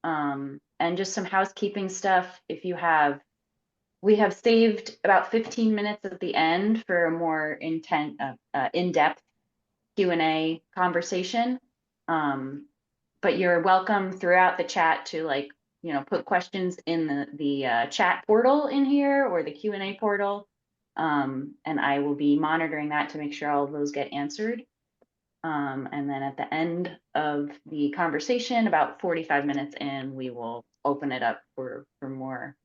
And just some housekeeping stuff. We have saved about 15 minutes at the end for a more in-depth Q&A conversation. But you're welcome throughout the chat to put questions in the chat portal in here or the Q&A portal. And I will be monitoring that to make sure all of those get answered. And then at the end of the conversation, about 45 minutes in, we will open it up for more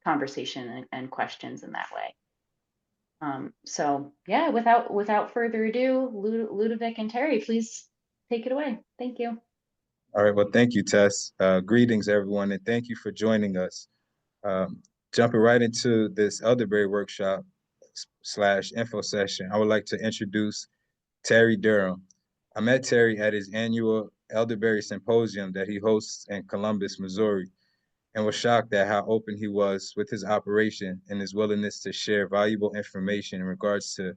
conversation and questions in that way. So yeah, without further ado, Ludovic and Terry, please take it away. Thank you. All right, well, thank you, Tess. Greetings, everyone, and thank you for joining us. Jumping right into this Elderberry workshop / info session, I would like to introduce Terry Durham. I met Terry at his annual Elderberry Symposium that he hosts in Columbus, Missouri, and was shocked at how open he was with his operation and his willingness to share valuable information in regards to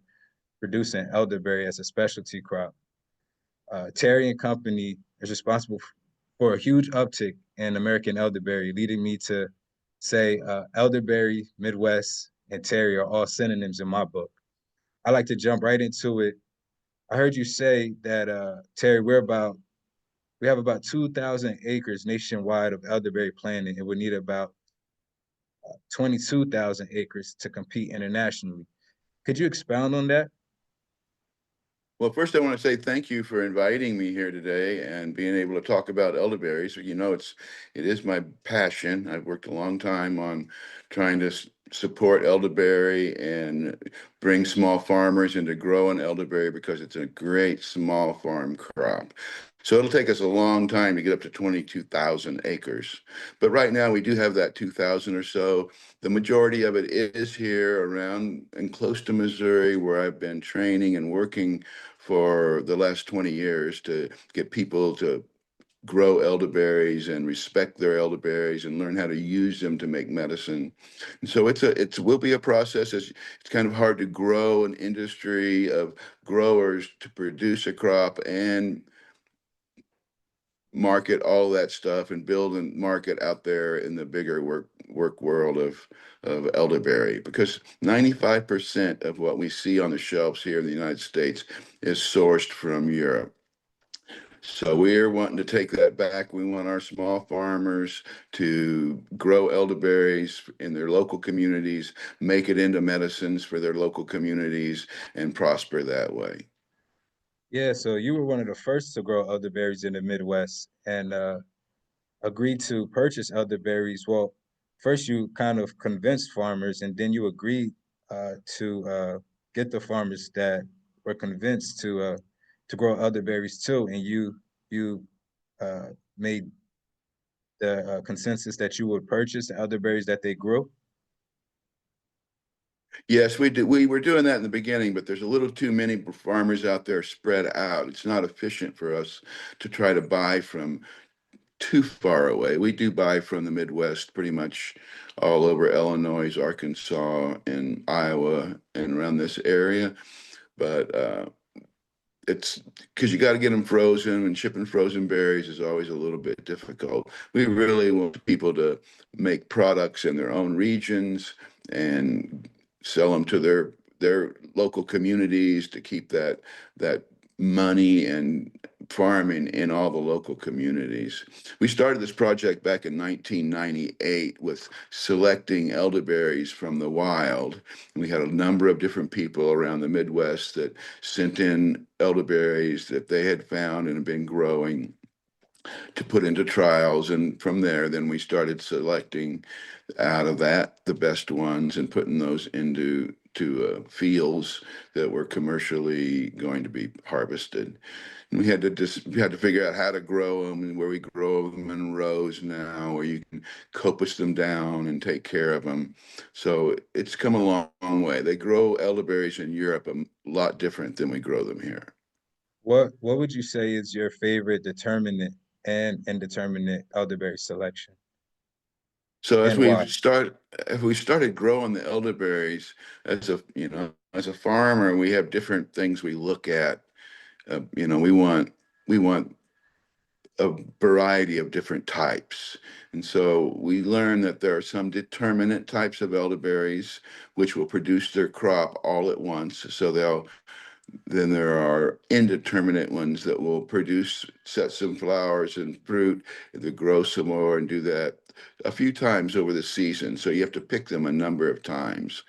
producing elderberry as a specialty crop. Terry and company is responsible for a huge uptick in American elderberry, leading me to say elderberry, Midwest, and Terry are all synonyms in my book. I like to jump right into it. I heard you say that, Terry, we have about 2,000 acres nationwide of elderberry planting, and we need about 22,000 acres to compete internationally. Could you expound on that? Well, first I want to say thank you for inviting me here today and being able to talk about elderberries. You know, it is my passion. I've worked a long time on trying to support elderberry and bring small farmers into growing elderberry because it's a great small farm crop. So it'll take us a long time to get up to 22,000 acres. But right now we do have that 2,000 or so. The majority of it is here around and close to Missouri, where I've been training and working for the last 20 years to get people to grow elderberries and respect their elderberries and learn how to use them to make medicine. And so it will be a process. It's kind of hard to grow an industry of growers to produce a crop and market all that stuff and build and market out there in the bigger work world of elderberry, because 95% of what we see on the shelves here in the United States is sourced from Europe. So we're wanting to take that back. We want our small farmers to grow elderberries in their local communities, make it into medicines for their local communities, and prosper that way. Yeah, so you were one of the first to grow elderberries in the Midwest and agreed to purchase elderberries. Well, first you kind of convinced farmers, and then you agreed to get the farmers that were convinced to grow elderberries too, and you made the consensus that you would purchase the elderberries that they grew. Yes, we did. We were doing that in the beginning, but there's a little too many farmers out there spread out. It's not efficient for us to try to buy from too far away. We do buy from the Midwest pretty much all over Illinois, Arkansas, and Iowa, and around this area. But it's because you got to get them frozen, and shipping frozen berries is always a little bit difficult. We really want people to make products in their own regions and sell them to their local communities to keep that money and farming in all the local communities. We started this project back in 1998 with selecting elderberries from the wild. We had a number of different people around the Midwest that sent in elderberries that they had found and had been growing to put into trials. And from there, then we started selecting out of that the best ones and putting those into fields that were commercially going to be harvested. And we had to figure out how to grow them, and where we grow them in rows now, where you can coppice them down and take care of them. So it's come a long way. They grow elderberries in Europe a lot different than we grow them here. What would you say is your favorite determinant and indeterminate elderberry selection? So as And why? we started growing the elderberries, as a farmer, we have different things we look at. We want a variety of different types. And so we learned that there are some determinate types of elderberries which will produce their crop all at once. So then there are indeterminate ones that will produce, set some flowers and fruit, and they grow some more and do that a few times over the season. So you have to pick them a number of times.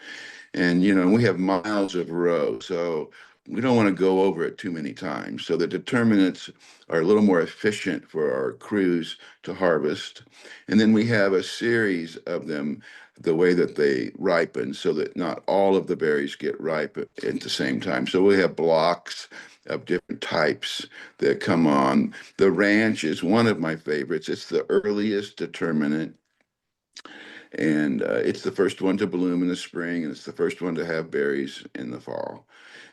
And, we have miles of row, so we don't want to go over it too many times. So the determinants are a little more efficient for our crews to harvest. And then we have a series of them, the way that they ripen, so that not all of the berries get ripe at the same time. So we have blocks of different types that come on. The ranch is one of my favorites. It's the earliest determinant, and it's the first one to bloom in the spring, and it's the first one to have berries in the fall.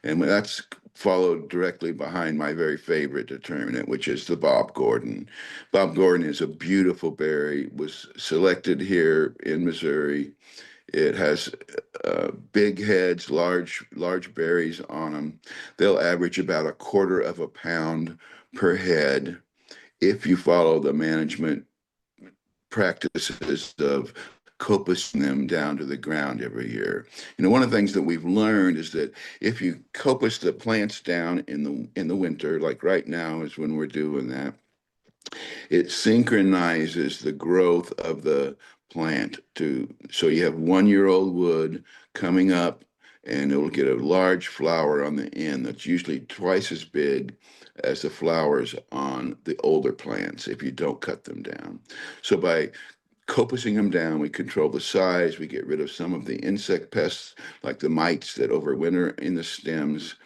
And that's followed directly behind my very favorite determinant, which is the Bob Gordon. Bob Gordon is a beautiful berry, was selected here in Missouri. It has big heads, large berries on them. They'll average about a quarter of a pound per head if you follow the management practices of coppicing them down to the ground every year. One of the things that we've learned is that if you coppice the plants down in the winter, like right now is when we're doing that, it synchronizes the growth of the plant so you have 1-year-old wood coming up, and it will get a large flower on the end that's usually twice as big as the flowers on the older plants if you don't cut them down. So by coppicing them down, we control the size, we get rid of some of the insect pests like the mites that overwinter in the stems,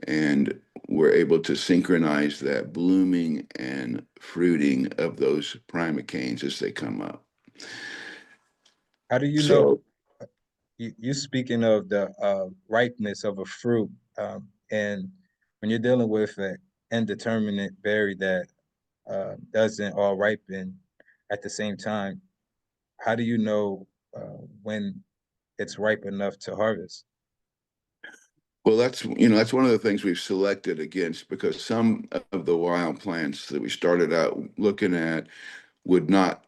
and we're able to synchronize that blooming and fruiting of those primocanes as they come up. How do you know? So, You speaking of the ripeness of a fruit, and when you're dealing with an indeterminate berry that doesn't all ripen at the same time, how do you know when it's ripe enough to harvest? well, that's one of the things we've selected against, because some of the wild plants that we started out looking at would not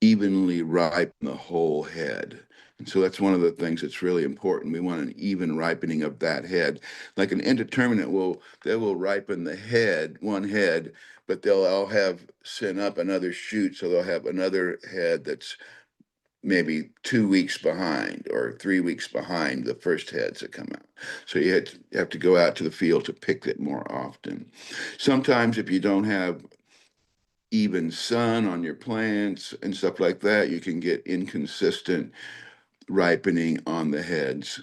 evenly ripen the whole head. And so that's one of the things that's really important. We want an even ripening of that head. Like an indeterminate they will ripen the head, one head, but they'll all have sent up another shoot. So they'll have another head that's maybe 2 weeks behind or 3 weeks behind the first heads that come out. So you have to go out to the field to pick it more often. Sometimes if you don't have even sun on your plants and stuff like that, you can get inconsistent ripening on the heads.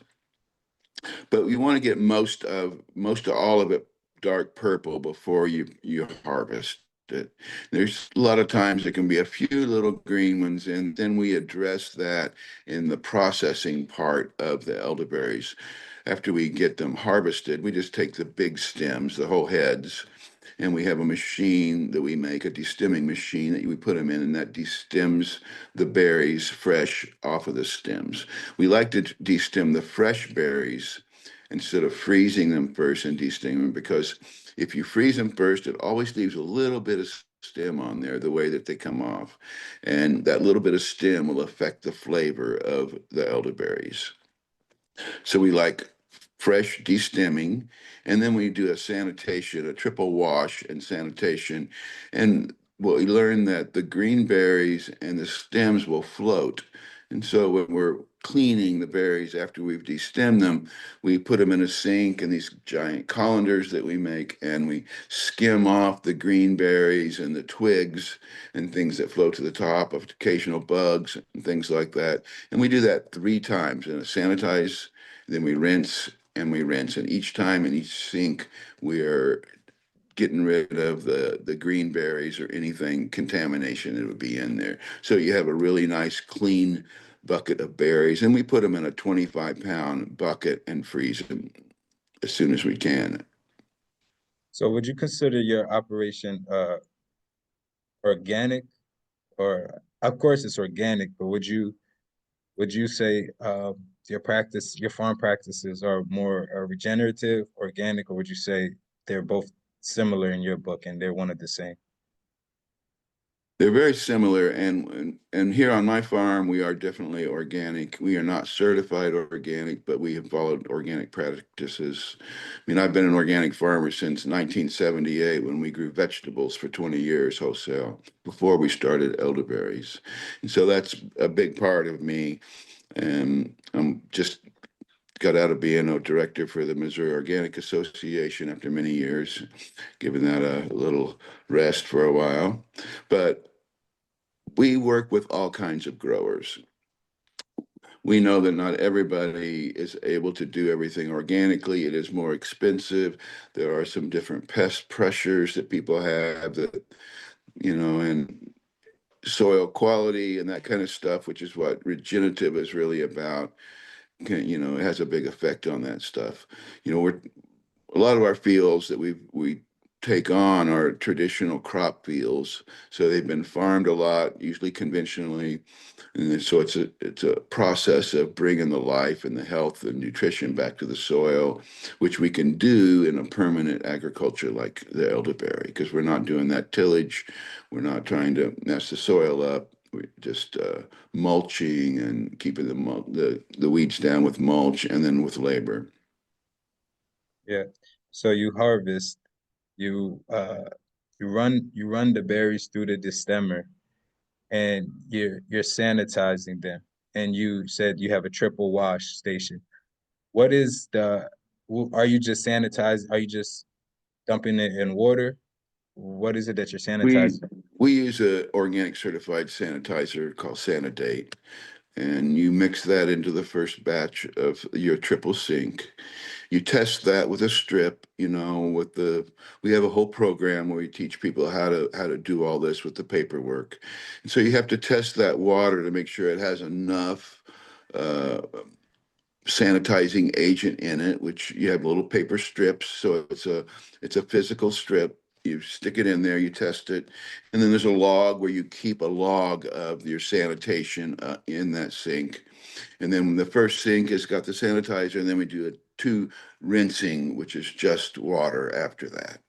But you want to get most of all of it dark purple before you harvest it. There's a lot of times there can be a few little green ones, and then we address that in the processing part of the elderberries. After we get them harvested, we just take the big stems, the whole heads, and we have a machine that we make, a destemming machine that we put them in, and that destems the berries fresh off of the stems. We like to destem the fresh berries instead of freezing them first and destemming them, because if you freeze them first, it always leaves a little bit of stem on there the way that they come off, and that little bit of stem will affect the flavor of the elderberries. So we like fresh destemming, and then we do a sanitation, a triple wash and sanitation. And we learn that the green berries and the stems will float. And so when we're cleaning the berries after we've destemmed them, we put them in a sink in these giant colanders that we make, and we skim off the green berries and the twigs and things that float to the top of occasional bugs and things like that. And we do that 3 times in a sanitize, then we rinse and we rinse. And each time in each sink, we are getting rid of the green berries or anything contamination that would be in there. So you have a really nice clean bucket of berries, and we put them in a 25-pound bucket and freeze them as soon as we can. So would you consider your operation organic, or of course it's organic, but would you say your farm practices are more regenerative, organic, or would you say they're both similar in your book and they're one of the same? They're very similar, and here on my farm, we are definitely organic. We are not certified organic, but we have followed organic practices. I mean, I've been an organic farmer since 1978 when we grew vegetables for 20 years wholesale before we started elderberries. And so that's a big part of me. And I'm just got out of being a director for the Missouri Organic Association after many years, giving that a little rest for a while. But we work with all kinds of growers. We know that not everybody is able to do everything organically. It is more expensive. There are some different pest pressures that people have that, and soil quality and that kind of stuff, which is what regenerative is really about. It has a big effect on that stuff. We're a lot of our fields that we take on are traditional crop fields, so they've been farmed a lot, usually conventionally, and so it's a process of bringing the life and the health and nutrition back to the soil, which we can do in a permanent agriculture like the elderberry, because we're not doing that tillage, we're not trying to mess the soil up. We're just mulching and keeping the weeds down with mulch and then with labor. Yeah. So you harvest, you run the berries through the destemmer, and you're sanitizing them. And you said you have a triple wash station. What is are you just sanitizing? Are you just dumping it in water? What is it that you're We sanitizing? we use a organic certified sanitizer called Sanidate, and you mix that into the first batch of your triple sink. You test that with a strip, we have a whole program where we teach people how to do all this with the paperwork. And so you have to test that water to make sure it has enough uh, sanitizing agent in it, which you have little paper strips. So it's a physical strip. You stick it in there, you test it, and then there's a log where you keep a log of your sanitation in that sink. And then the first sink has got the sanitizer, and then we do a two rinsing, which is just water after that.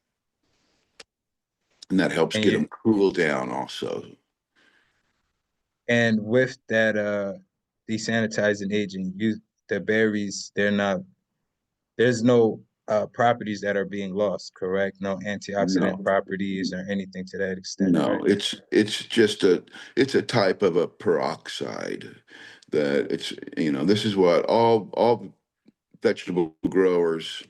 And that helps And get you them cool down also. and with that desanitizing agent, the berries, there's no properties that are being lost, correct? No antioxidant No, properties or anything to that extent, no, right? it's just it's a type of a peroxide that this is what all vegetable growers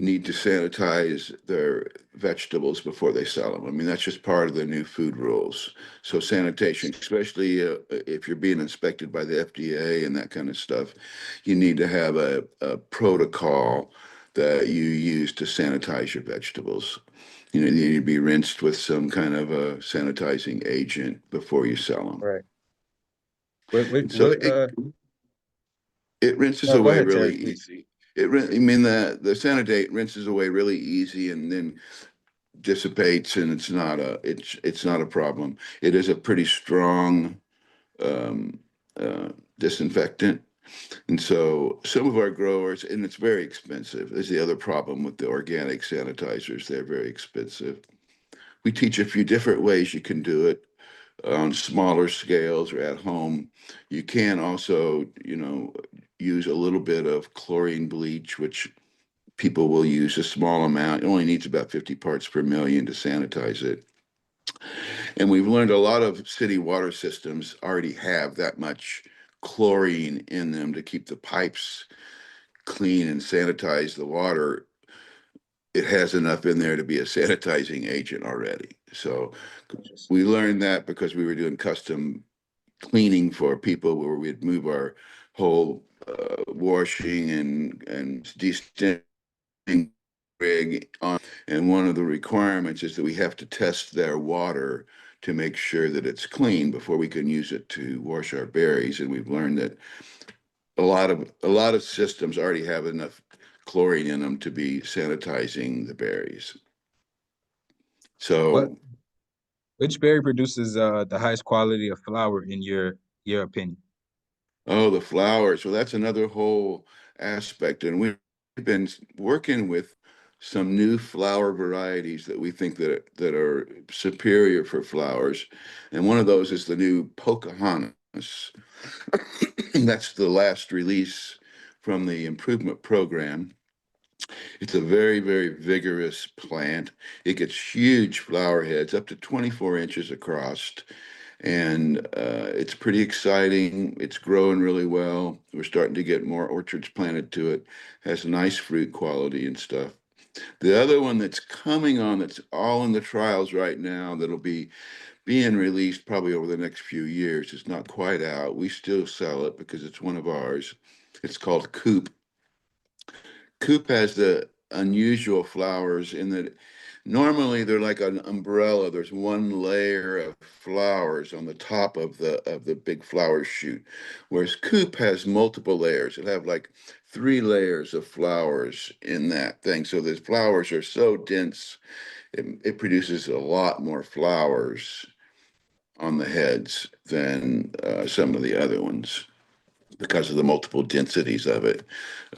need to sanitize their vegetables before they sell them. I mean, that's just part of the new food rules. So sanitation, especially if you're being inspected by the FDA and that kind of stuff, you need to have a protocol that you use to sanitize your vegetables. They need to be rinsed with some kind of a sanitizing agent before you sell them. Right. What what And so what it rinses no, go away ahead, really Terry, please. easy. I mean, the Sanidate rinses away really easy and then dissipates, and it's not a problem. It is a pretty strong um, disinfectant, and so some of our growers, and it's very expensive. Is the other problem with the organic sanitizers. They're very expensive. We teach a few different ways you can do it on smaller scales or at home. You can also, use a little bit of chlorine bleach, which people will use a small amount. It only needs about 50 parts per million to sanitize it. And we've learned a lot of city water systems already have that much chlorine in them to keep the pipes clean and sanitize the water. It has enough in there to be a sanitizing agent already. So we learned that because we were doing custom cleaning for people where we'd move our whole washing and de rig on. And one of the requirements is that we have to test their water to make sure that it's clean before we can use it to wash our berries. And we've learned that a lot of systems already have enough chlorine in them to be sanitizing the berries. What So, which berry produces the highest quality of flower in your opinion? oh, the flowers. Well, that's another whole aspect. And we've been working with some new flower varieties that we think that are superior for flowers. And one of those is the new Pocahontas. That's the last release from the improvement program. It's a very, very vigorous plant. It gets huge flower heads, up to 24 inches across, and it's pretty exciting. It's growing really well. We're starting to get more orchards planted to it. Has nice fruit quality and stuff. The other one that's coming on, that's all in the trials right now, that'll be being released probably over the next few years. It's not quite out. We still sell it because it's one of ours. It's called Coop. Coop has the unusual flowers in that normally they're like an umbrella. There's one layer of flowers on the top of the big flower shoot, whereas Coop has multiple layers. It have like 3 layers of flowers in that thing. So the flowers are so dense, it produces a lot more flowers on the heads than some of the other ones because of the multiple densities of it.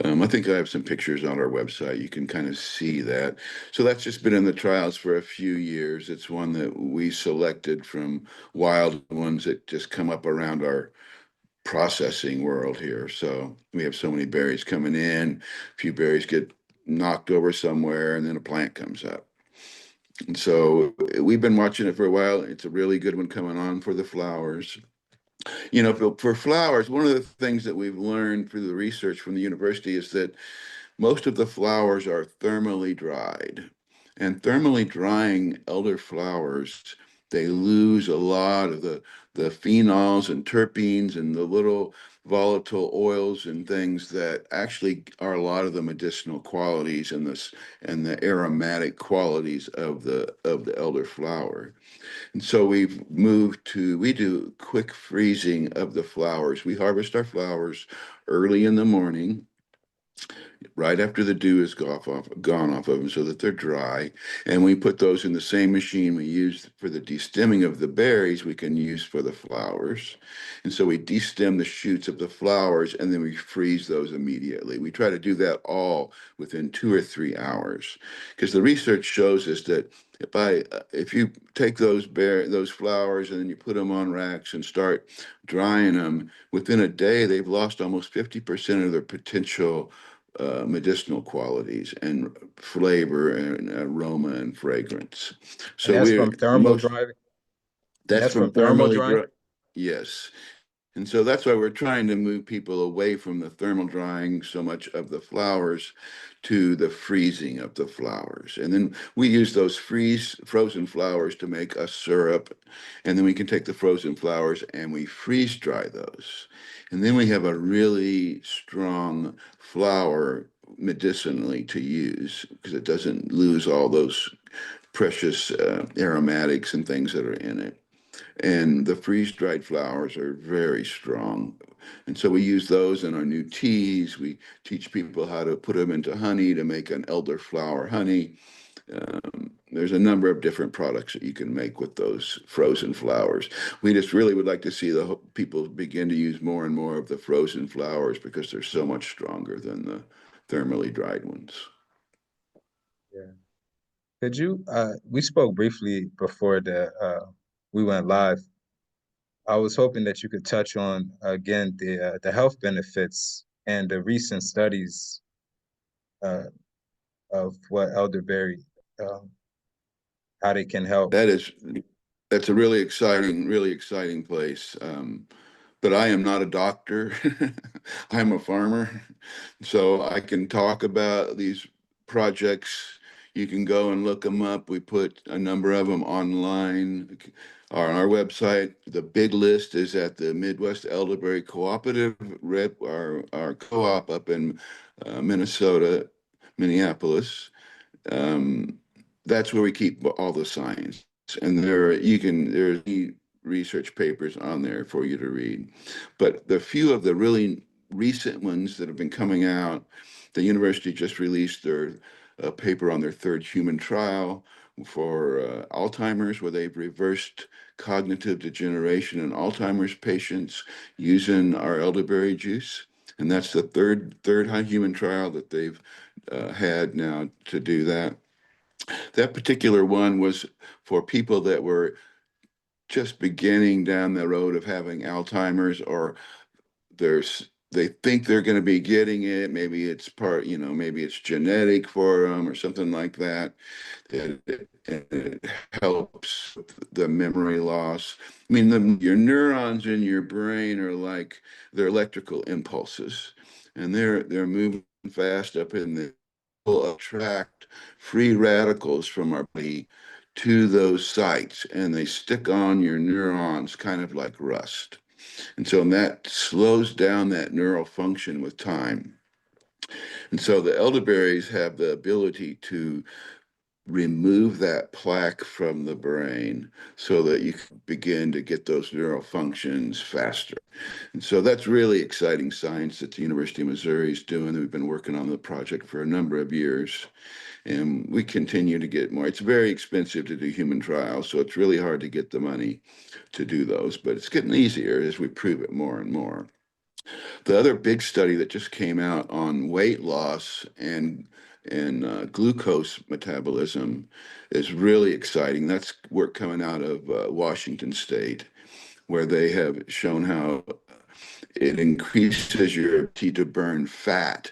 I think I have some pictures on our website. You can kind of see that. So that's just been in the trials for a few years. It's one that we selected from wild ones that just come up around our processing world here. So we have so many berries coming in, a few berries get knocked over somewhere, and then a plant comes up. And so we've been watching it for a while. It's a really good one coming on for the flowers. You know, for flowers, one of the things that we've learned through the research from the university is that most of the flowers are thermally dried. And thermally drying elder flowers, they lose a lot of the phenols and terpenes and the little volatile oils and things that actually are a lot of the medicinal qualities and the aromatic qualities of the elder flower. And so we do quick freezing of the flowers. We harvest our flowers early in the morning, right after the dew is gone off of them so that they're dry. And we put those in the same machine we use for the destemming of the berries, we can use for the flowers. And so we destem the shoots of the flowers and then we freeze those immediately. We try to do that all within 2 or 3 hours because the research shows us that if you take those flowers and then you put them on racks and start drying them, within a day they've lost almost 50% of their potential medicinal qualities and flavor and aroma and fragrance. And So that's we're from thermal most driving. And that's that's from from thermal thermally drying. dry. Yes. And so that's why we're trying to move people away from the thermal drying so much of the flowers to the freezing of the flowers. And then we use those frozen flowers to make a syrup. And then we can take the frozen flowers and we freeze dry those. And then we have a really strong flower medicinally to use because it doesn't lose all those precious aromatics and things that are in it. And the freeze-dried flowers are very strong. And so we use those in our new teas. We teach people how to put them into honey to make an elderflower honey. There's a number of different products that you can make with those frozen flowers. We just really would like to see the people begin to use more and more of the frozen flowers because they're so much stronger than the thermally dried ones. Yeah. Could you, we spoke briefly before we went live. I was hoping that you could touch on again the health benefits and the recent studies uh, of what elderberry, um, how they can help. That is, that's a really exciting place. But I am not a doctor. I'm a farmer. So I can talk about these projects. You can go and look them up. We put a number of them online on our website. The big list is at the Midwest Elderberry Cooperative Rep, our co-op up in Minnesota, Minneapolis. Um, that's where we keep all the science. And there's research papers on there for you to read. But the few of the really recent ones that have been coming out, the university just released their paper on their third human trial for Alzheimer's, where they've reversed cognitive degeneration in Alzheimer's patients using our elderberry juice. And that's the third high human trial that they've had now to do that. That particular one was for people that were just beginning down the road of having Alzheimer's, or they think they're going to be getting it. Maybe it's maybe it's genetic for them or something like that. It helps with the memory loss. I mean, your neurons in your brain are like they're electrical impulses, and they're moving fast up in the will attract free radicals from our body to those sites, and they stick on your neurons kind of like rust. And so that slows down that neural function with time. And so the elderberries have the ability to remove that plaque from the brain so that you can begin to get those neural functions faster. And so that's really exciting science that the University of Missouri is doing. We've been working on the project for a number of years, and we continue to get more. It's very expensive to do human trials, so it's really hard to get the money to do those, but it's getting easier as we prove it more and more. The other big study that just came out on weight loss and glucose metabolism is really exciting. That's work coming out of Washington State, where they have shown how it increases your ability to burn fat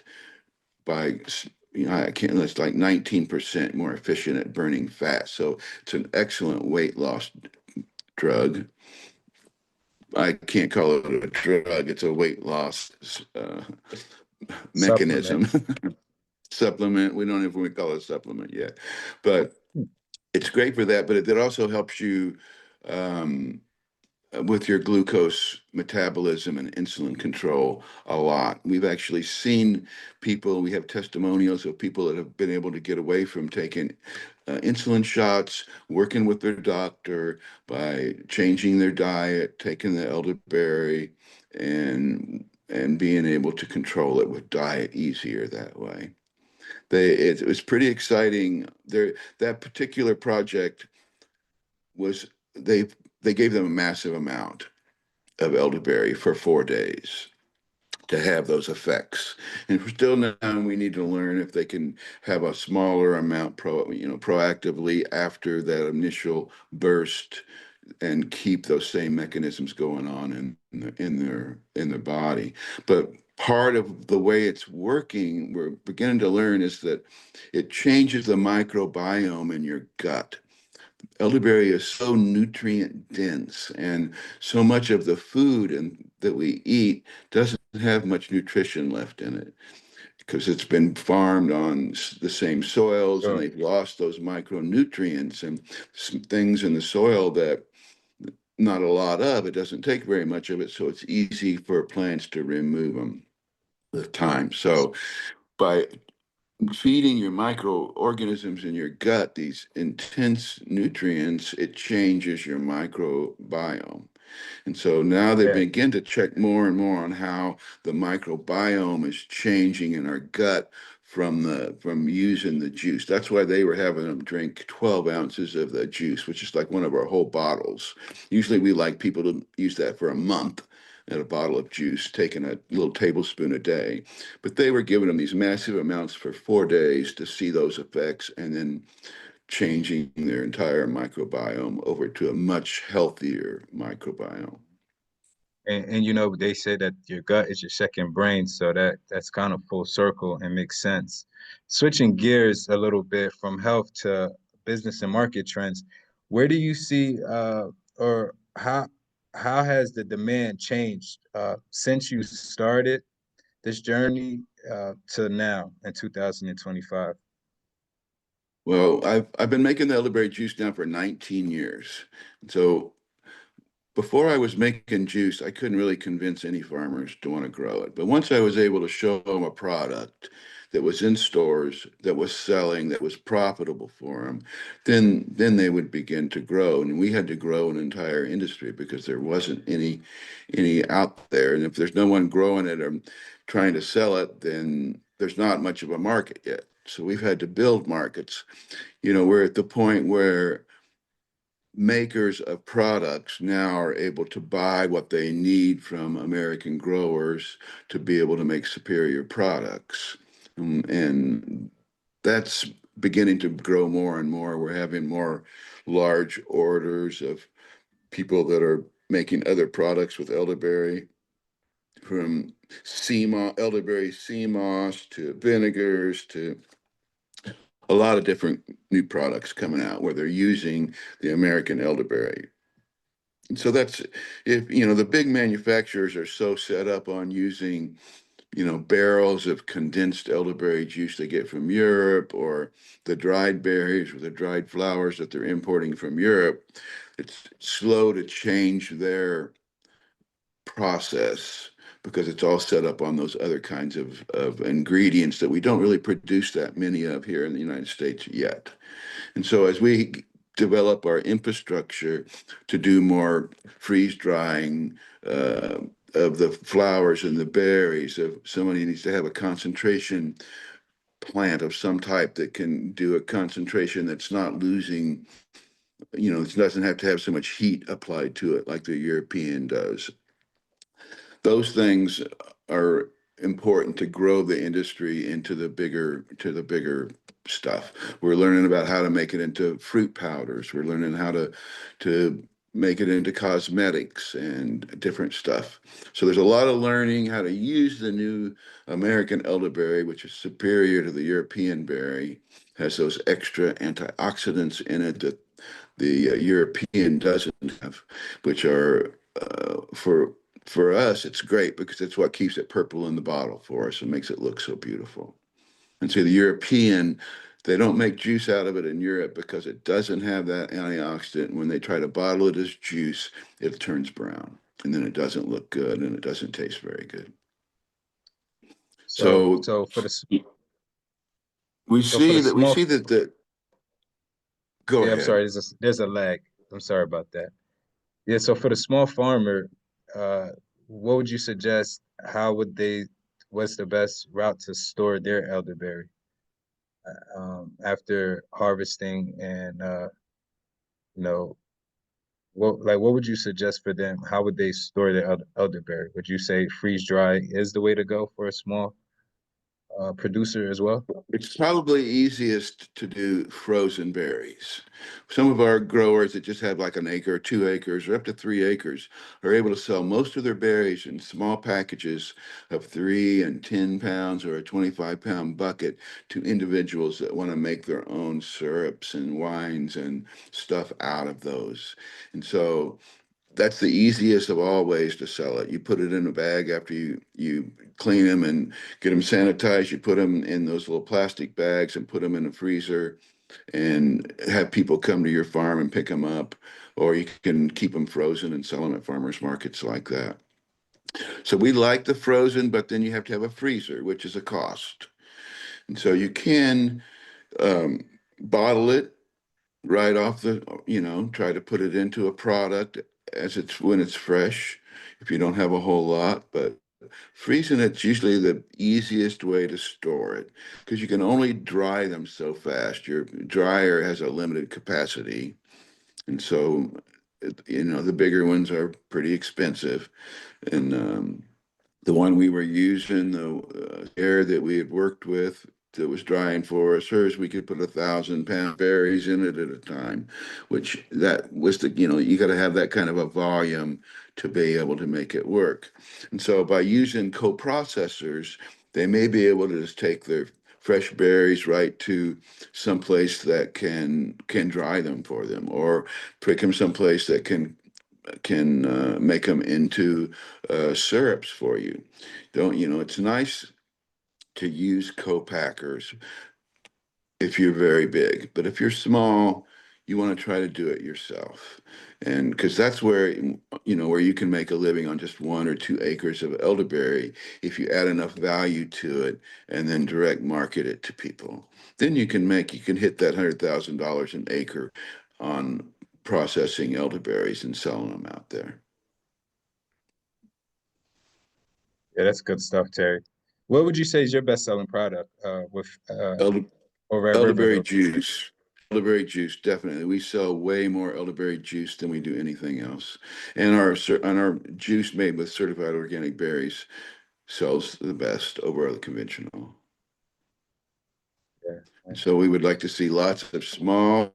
by, I can't, it's like 19% more efficient at burning fat. So it's an excellent weight loss drug. I can't call it a drug. It's a weight loss Supplement. mechanism. Supplement. We don't even call it a supplement yet, but it's great for that. But it also helps you um, with your glucose metabolism and insulin control a lot. We've actually seen people, we have testimonials of people that have been able to get away from taking insulin shots, working with their doctor by changing their diet, taking the elderberry, and being able to control it with diet easier that way. It was pretty exciting. That particular project was they gave them a massive amount of elderberry for 4 days to have those effects. And still now we need to learn if they can have a smaller amount proactively after that initial burst and keep those same mechanisms going on in their body. But part of the way it's working, we're beginning to learn, is that it changes the microbiome in your gut. Elderberry is so nutrient dense, and so much of the food that we eat doesn't have much nutrition left in it because it's been farmed on the same soils, and Sure. they've lost those micronutrients and some things in the soil that not a lot of. It doesn't take very much of it, so it's easy for plants to remove them with time. So by feeding your microorganisms in your gut these intense nutrients, it changes your microbiome. And so now they Yeah. begin to check more and more on how the microbiome is changing in our gut from using the juice. That's why they were having them drink 12 ounces of the juice, which is like one of our whole bottles. Usually we like people to use that for a month at a bottle of juice, taking a little tablespoon a day. But they were giving them these massive amounts for 4 days to see those effects, and then changing their entire microbiome over to a much healthier microbiome. And they say that your gut is your second brain, so that's kind of full circle and makes sense. Switching gears a little bit from health to business and market trends, where do you see or how has the demand changed since you started this journey to now in 2025? Well, I've been making the elderberry juice now for 19 years. So before I was making juice, I couldn't really convince any farmers to want to grow it. But once I was able to show them a product that was in stores, that was selling, that was profitable for them, then they would begin to grow. And we had to grow an entire industry because there wasn't any out there. And if there's no one growing it or trying to sell it, then there's not much of a market yet. So we've had to build markets. We're at the point where makers of products now are able to buy what they need from American growers to be able to make superior products. And that's beginning to grow more and more. We're having more large orders of people that are making other products with elderberry, from sea moss, elderberry sea moss to vinegars to a lot of different new products coming out where they're using the American elderberry. And so that's, if you know, the big manufacturers are so set up on using, you know, barrels of condensed elderberry juice they get from Europe, or the dried berries or the dried flowers that they're importing from Europe. It's slow to change their process because it's all set up on those other kinds of ingredients that we don't really produce that many of here in the United States yet. And so as we develop our infrastructure to do more freeze drying of the flowers and the berries, if somebody needs to have a concentration plant of some type that can do a concentration that's not losing, you know, it doesn't have to have so much heat applied to it like the European does. Those things are important to grow the industry into the bigger stuff. We're learning about how to make it into fruit powders. We're learning how to make it into cosmetics and different stuff. So there's a lot of learning how to use the new American elderberry, which is superior to the European berry, has those extra antioxidants in it that the European doesn't have, which are for us, it's great because it's what keeps it purple in the bottle for us and makes it look so beautiful. And so the European, they don't make juice out of it in Europe because it doesn't have that antioxidant. And when they try to bottle it as juice, it turns brown and then it doesn't look good and it doesn't taste very good. So, So so for the we so for see the that we small, see that the go yeah, I'm ahead. sorry, there's a lag. I'm sorry about that. Yeah, so for the small farmer, what would you suggest? How would they, what's the best route to store their elderberry after harvesting and you know, what would you suggest for them? How would they store their elderberry? Would you say freeze dry is the way to go for a small producer as well? It's probably easiest to do frozen berries. Some of our growers that just have like an acre, 2 acres, or up to 3 acres are able to sell most of their berries in small packages of 3 and 10 pounds or a 25-pound bucket to individuals that want to make their own syrups and wines and stuff out of those. And so that's the easiest of all ways to sell it. You put it in a bag after you clean them and get them sanitized. You put them in those little plastic bags and put them in a freezer and have people come to your farm and pick them up, or you can keep them frozen and sell them at farmers markets like that. So we like the frozen, but then you have to have a freezer, which is a cost. And so you can um, bottle it right off the, you know, try to put it into a product as it's when it's fresh, if you don't have a whole lot, but freezing it's usually the easiest way to store it because you can only dry them so fast. Your dryer has a limited capacity. And so, you know, the bigger ones are pretty expensive. And the one we were using, the air that we had worked with that was drying for us, hers, we could put 1,000-pound berries in it at a time, which that was the, you know, you got to have that kind of a volume to be able to make it work. And so by using co-processors, they may be able to just take their fresh berries right to someplace that can dry them for them, or pick them someplace that can make them into syrups for you. Don't you know? It's nice to use co-packers if you're very big, but if you're small, you want to try to do it yourself, and because that's where you know where you can make a living on just 1 or 2 acres of elderberry if you add enough value to it and then direct market it to people. Then you can hit that $100,000 an acre on processing elderberries and selling them out there. Yeah, that's good stuff, Terry. What would you say is your best selling product with Elder, over at elderberry Riverville? juice. elderberry juice, definitely. We sell way more elderberry juice than we do anything else. And our juice made with certified organic berries sells the best over the conventional. Yeah. So we would like to see lots of small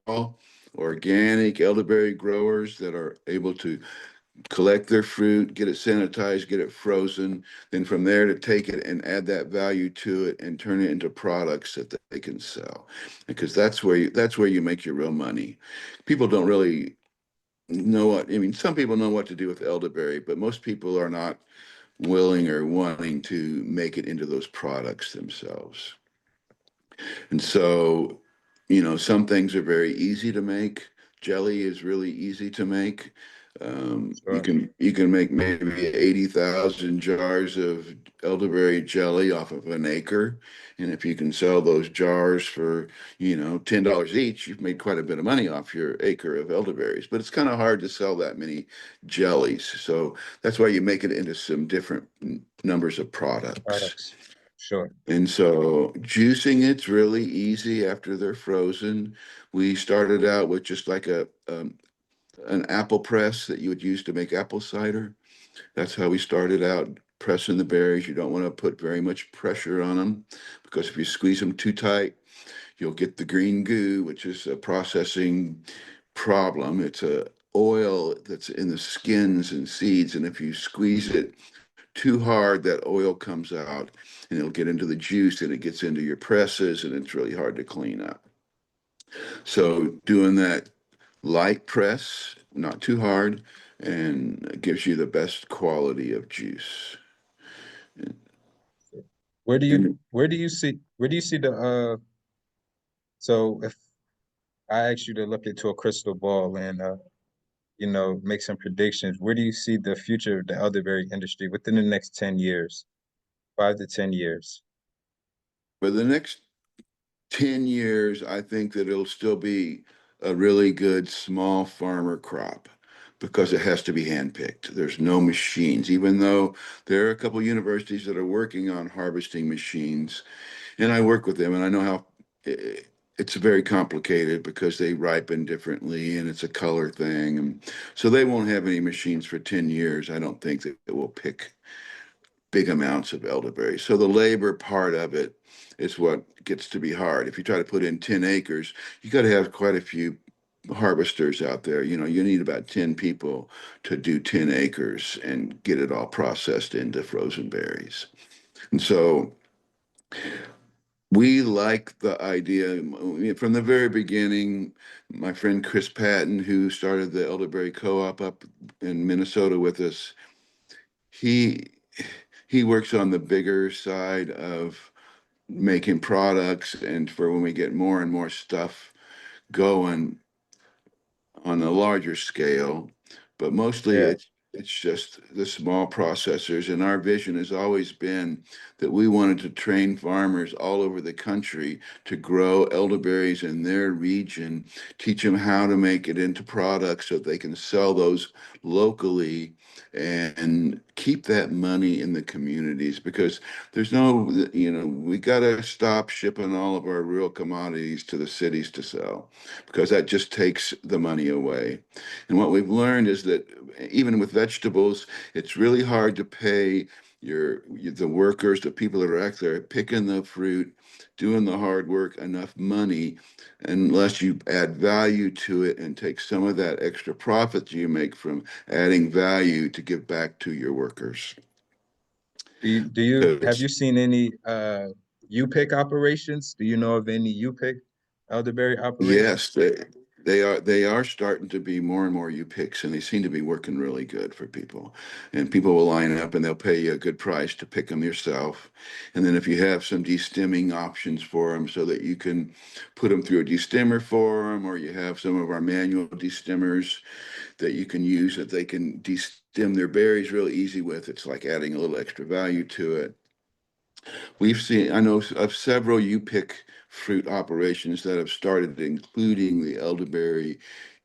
organic elderberry growers that are able to collect their fruit, get it sanitized, get it frozen, then from there to take it and add that value to it and turn it into products that they can sell. Because that's where you make your real money. People don't really know what, I mean, some people know what to do with elderberry, but most people are not willing or wanting to make it into those products themselves. And so, some things are very easy to make. Jelly is really easy to make. You Sure. can make maybe 80,000 jars of elderberry jelly off of an acre. And if you can sell those jars for, $10 each, you've made quite a bit of money off your acre of elderberries. But it's kind of hard to sell that many jellies. So that's why you make it into some different numbers of products. Products. Sure. And so juicing it's really easy after they're frozen. We started out with just like an apple press that you would use to make apple cider. That's how we started out pressing the berries. You don't want to put very much pressure on them because if you squeeze them too tight, you'll get the green goo, which is a processing problem. It's a oil that's in the skins and seeds, and if you squeeze it too hard, that oil comes out and it'll get into the juice and it gets into your presses and it's really hard to clean up. So doing that light press, not too hard, and it gives you the best quality of juice. And Where do you see the so if I ask you to look into a crystal ball and make some predictions, where do you see the future of the elderberry industry within the next 10 years, 5 to 10 years? for the next 10 years, I think that it'll still be a really good small farmer crop because it has to be handpicked. There's no machines, even though there are a couple universities that are working on harvesting machines. And I work with them and I know how it's very complicated because they ripen differently and it's a color thing. And so they won't have any machines for 10 years. I don't think that it will pick big amounts of elderberry. So the labor part of it is what gets to be hard. If you try to put in 10 acres, you got to have quite a few harvesters out there. You need about 10 people to do 10 acres and get it all processed into frozen berries. And so we like the idea from the very beginning. My friend Chris Patton, who started the Elderberry Co-op up in Minnesota with us, he he works on the bigger side of making products and for when we get more and more stuff going on a larger scale, but mostly Yeah. it's just the small processors. And our vision has always been that we wanted to train farmers all over the country to grow elderberries in their region, teach them how to make it into products so they can sell those locally and keep that money in the communities because there's no, we got to stop shipping all of our real commodities to the cities to sell because that just takes the money away. And what we've learned is that even with vegetables, it's really hard to pay the workers, the people that are out there picking the fruit, doing the hard work, enough money, unless you add value to it and take some of that extra profit you make from adding value to give back to your workers. Have Because you seen any U-pick operations? Do you know of any U-pick elderberry yes, operations? they are starting to be more and more U picks, and they seem to be working really good for people. And people will line up and they'll pay you a good price to pick them yourself. And then if you have some destemming options for them, so that you can put them through a destemmer for them, or you have some of our manual destemmers that you can use that they can destem their berries real easy with. It's like adding a little extra value to it. I know of several U-pick fruit operations that have started including the elderberry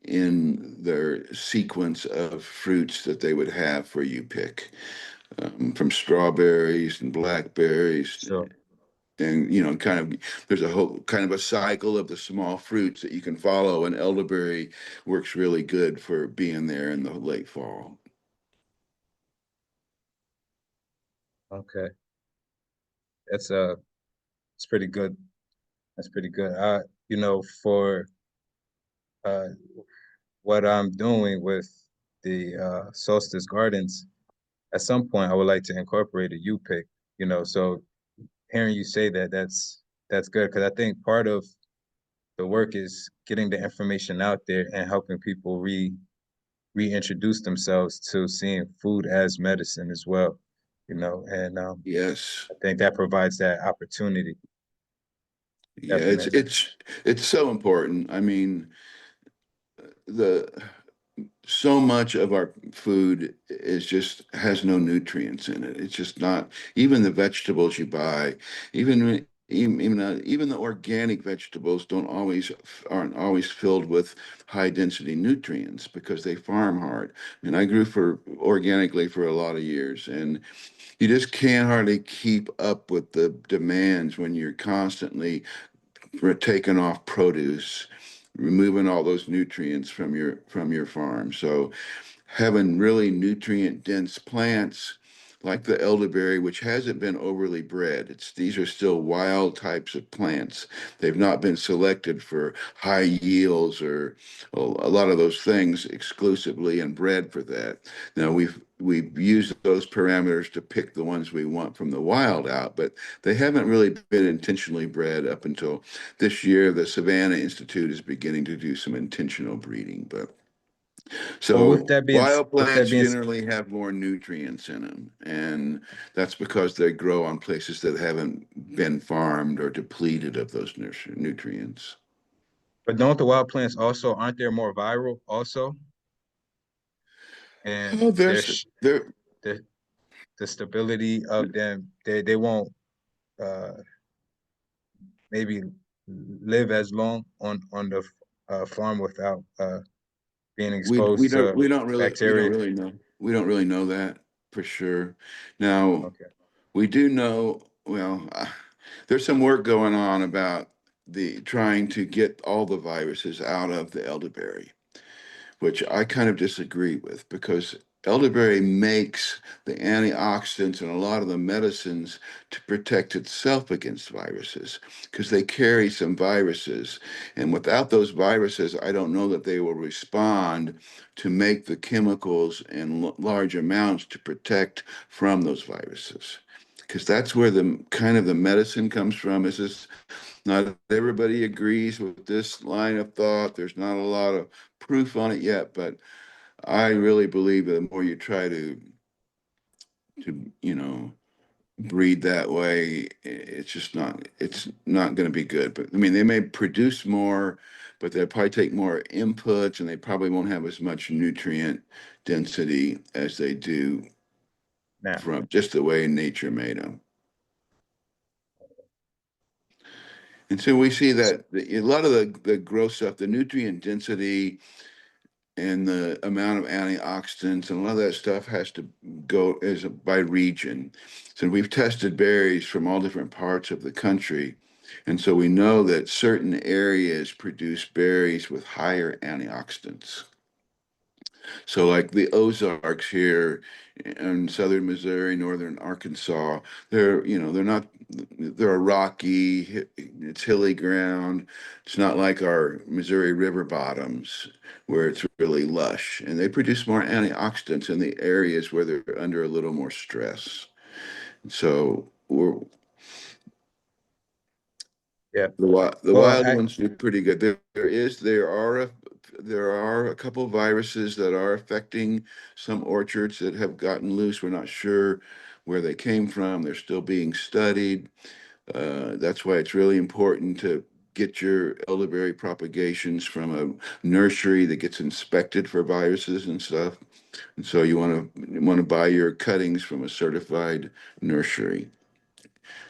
in their sequence of fruits that they would have for U-pick, from strawberries and blackberries Sure. and kind of there's a whole kind of a cycle of the small fruits that you can follow, and elderberry works really good for being there in the late fall. Okay, that's it's pretty good. That's pretty good. For uh what I'm doing with the Solstice Gardens, at some point I would like to incorporate a U pick. So hearing you say that, that's good because I think part of the work is getting the information out there and helping people reintroduce themselves to seeing food as medicine as well. And Yes. I think that provides that opportunity. Yeah, it's Definitely. it's it's so important. I mean, the so much of our food is just has no nutrients in it. It's just not, even the vegetables you buy, even the organic vegetables aren't always filled with high density nutrients because they farm hard. And I grew for organically for a lot of years, and you just can't hardly keep up with the demands when you're constantly taking off produce, removing all those nutrients from your farm. So having really nutrient dense plants like the elderberry, which hasn't been overly bred. These are still wild types of plants. They've not been selected for high yields or a lot of those things exclusively and bred for that. Now we've used those parameters to pick the ones we want from the wild out, but they haven't really been intentionally bred up until this year. The Savannah Institute is beginning to do some intentional breeding, but Well, so wild plants generally have more nutrients in them, and that's because they grow on places that haven't been farmed or depleted of those nutrients. but don't the wild plants also, aren't there more viral also? And Oh, there's there. the the stability of them, they won't uh maybe live as long on the farm without being exposed to We don't bacteria. really know. We don't really know that for sure. Now, Okay. we do know, well, there's some work going on about the trying to get all the viruses out of the elderberry, which I kind of disagree with because elderberry makes the antioxidants and a lot of the medicines to protect itself against viruses because they carry some viruses. And without those viruses, I don't know that they will respond to make the chemicals in large amounts to protect from those viruses. Because that's where the kind of the medicine comes from. Is this not everybody agrees with this line of thought? There's not a lot of proof on it yet, but I really believe that the more you try to breed that way, it's not going to be good. But I mean, they may produce more, but they'll probably take more inputs, and they probably won't have as much nutrient density as they do Now, from just the way nature made them. And so we see that a lot of the growth stuff, the nutrient density and the amount of antioxidants and a lot of that stuff has to go as by region. So we've tested berries from all different parts of the country. And so we know that certain areas produce berries with higher antioxidants. So, like the Ozarks here in southern Missouri, northern Arkansas, they're not, they're a rocky, it's hilly ground. It's not like our Missouri river bottoms where it's really lush. And they produce more antioxidants in the areas where they're under a little more stress. So, yeah. the Well, wild ones do pretty good. There are a couple of viruses that are affecting some orchards that have gotten loose. We're not sure where they came from. They're still being studied. That's why it's really important to get your elderberry propagations from a nursery that gets inspected for viruses and stuff. And so you want to buy your cuttings from a certified nursery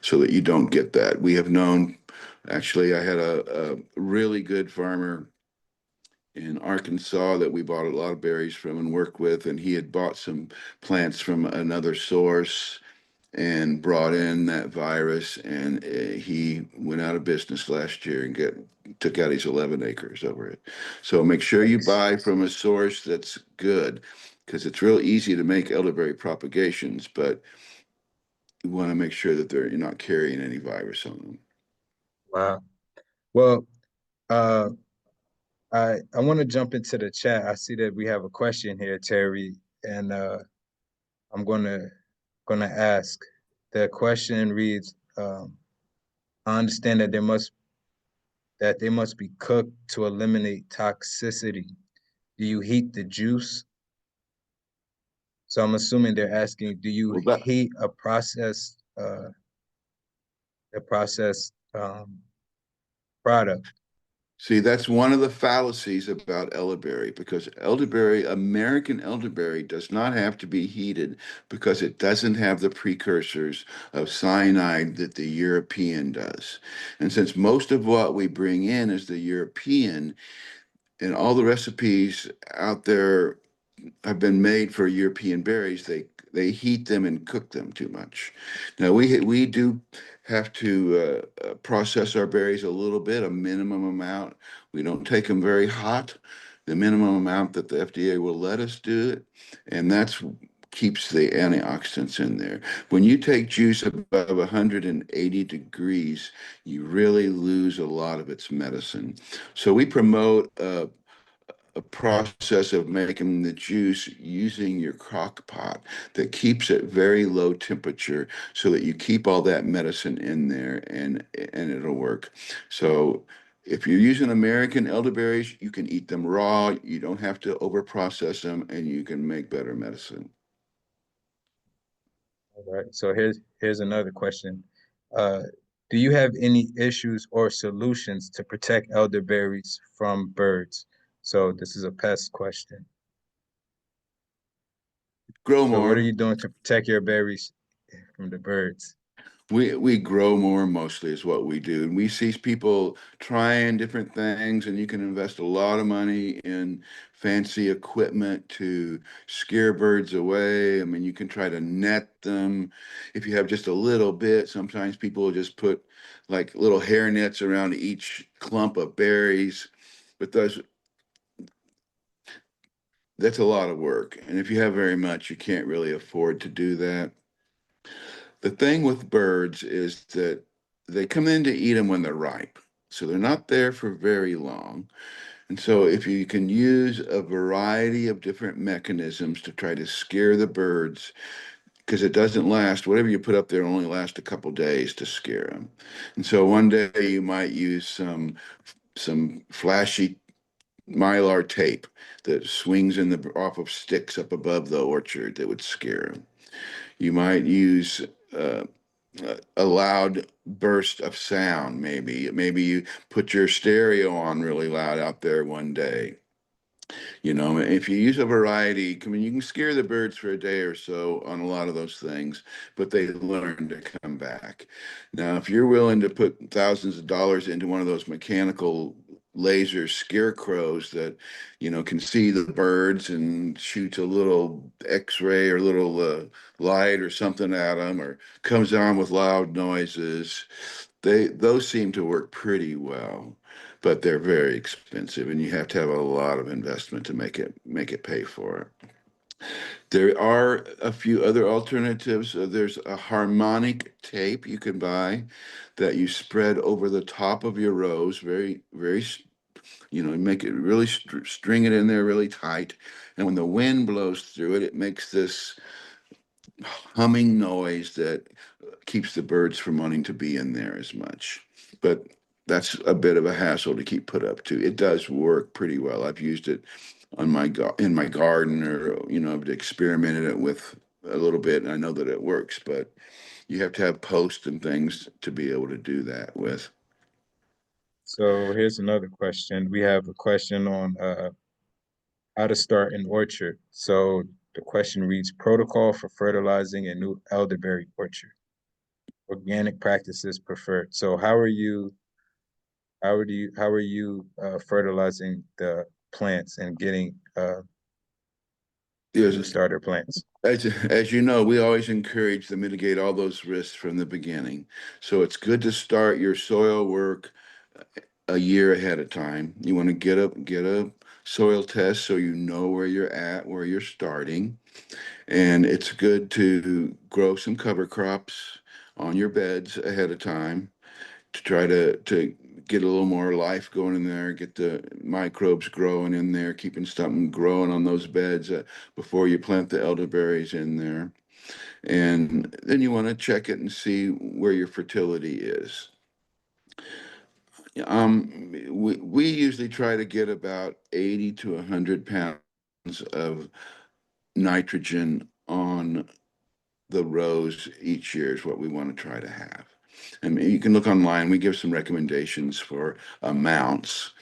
so that you don't get that. We have known, actually, I had a really good farmer in Arkansas that we bought a lot of berries from and worked with, and he had bought some plants from another source, and brought in that virus, and he went out of business last year and took out his 11 acres over it. So make sure you Thanks. buy from a source that's good, because it's real easy to make elderberry propagations, but you want to make sure that you're not carrying any virus on them. Wow. Well, uh, I want to jump into the chat. I see that we have a question here, Terry, and I'm gonna ask. The question reads, I understand that they must be cooked to eliminate toxicity. Do you heat the juice? So I'm assuming they're asking, do you Well, that heat a processed product? See, that's one of the fallacies about elderberry, because elderberry, American elderberry, does not have to be heated because it doesn't have the precursors of cyanide that the European does. And since most of what we bring in is the European, and all the recipes out there have been made for European berries, they heat them and cook them too much. Now we do have to process our berries a little bit, a minimum amount. We don't take them very hot, the minimum amount that the FDA will let us do it, and that's keeps the antioxidants in there. When you take juice above 180 degrees, you really lose a lot of its medicine. So we promote a process of making the juice using your crock pot that keeps it very low temperature so that you keep all that medicine in there, and it'll work. So if you're using American elderberries, you can eat them raw. You don't have to over process them, and you can make better medicine. All right. So here's another question. Uh, do you have any issues or solutions to protect elderberries from birds? So this is a pest question. Grow So what are more. you doing to protect your berries from the birds? We grow more mostly is what we do. And we see people trying different things, and you can invest a lot of money in fancy equipment to scare birds away. I mean, you can try to net them if you have just a little bit. Sometimes people will just put like little hair nets around each clump of berries, but that's a lot of work. And if you have very much, you can't really afford to do that. The thing with birds is that they come in to eat them when they're ripe. So they're not there for very long. And so if you can use a variety of different mechanisms to try to scare the birds, because it doesn't last, whatever you put up there only lasts a couple days to scare them. And so one day you might use some flashy mylar tape that swings in the off of sticks up above the orchard that would scare them. You might use uh, a loud burst of sound. Maybe you put your stereo on really loud out there one day. You know, if you use a variety, I mean, you can scare the birds for a day or so on a lot of those things, but they learn to come back. Now, if you're willing to put thousands of dollars into one of those mechanical laser scarecrows that, can see the birds and shoots a little X-ray or little light or something at them, or comes on with loud noises, those seem to work pretty well, but they're very expensive, and you have to have a lot of investment to make it pay for it. There are a few other alternatives. There's a harmonic tape you can buy that you spread over the top of your rows, very, very, make it really string it in there really tight. And when the wind blows through it, it makes this humming noise that keeps the birds from wanting to be in there as much. But that's a bit of a hassle to keep put up to. It does work pretty well. I've used it in my garden, or I've experimented it with a little bit, and I know that it works. But you have to have posts and things to be able to do that with. So here's another question. We have a question on how to start an orchard. So the question reads, protocol for fertilizing a new elderberry orchard. Organic practices preferred. So how are you fertilizing the plants and getting for new Yes, starter plants? as you know, we always encourage to mitigate all those risks from the beginning. So it's good to start your soil work a year ahead of time. You want to get a soil test so you know where you're at, where you're starting. And it's good to grow some cover crops on your beds ahead of time to try to get a little more life going in there, get the microbes growing in there, keeping something growing on those beds before you plant the elderberries in there. And then you want to check it and see where your fertility is. We usually try to get about 80 to 100 pounds of nitrogen on the rows each year is what we want to try to have. And you can look online. We give some recommendations for amounts,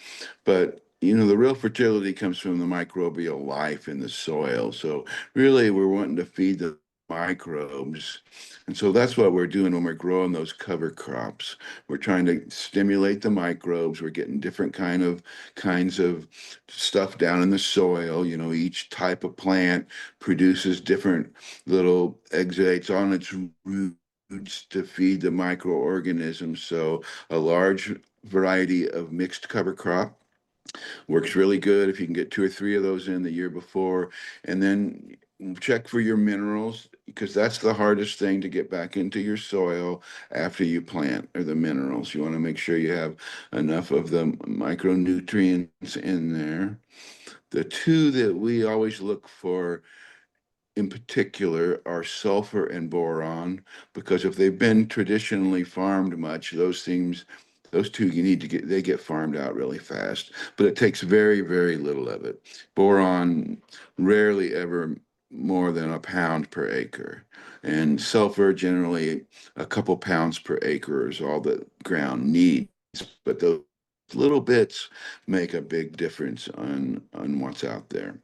but the real fertility comes from the microbial life in the soil. So really, we're wanting to feed the microbes. And so that's what we're doing when we're growing those cover crops. We're trying to stimulate the microbes. We're getting different kinds of stuff down in the soil. Each type of plant produces different little exudates on its roots to feed the microorganisms. So a large variety of mixed cover crop works really good if you can get two or three of those in the year before. And then check for your minerals, because that's the hardest thing to get back into your soil after you plant, are the minerals. You want to make sure you have enough of the micronutrients in there. The two that we always look for in particular are sulfur and boron, because if they've been traditionally farmed much, those two you need to they get farmed out really fast, but it takes very, very little of it. Boron rarely ever more than a pound per acre, and sulfur generally a couple pounds per acre is all the ground needs. But those little bits make a big difference on what's out there.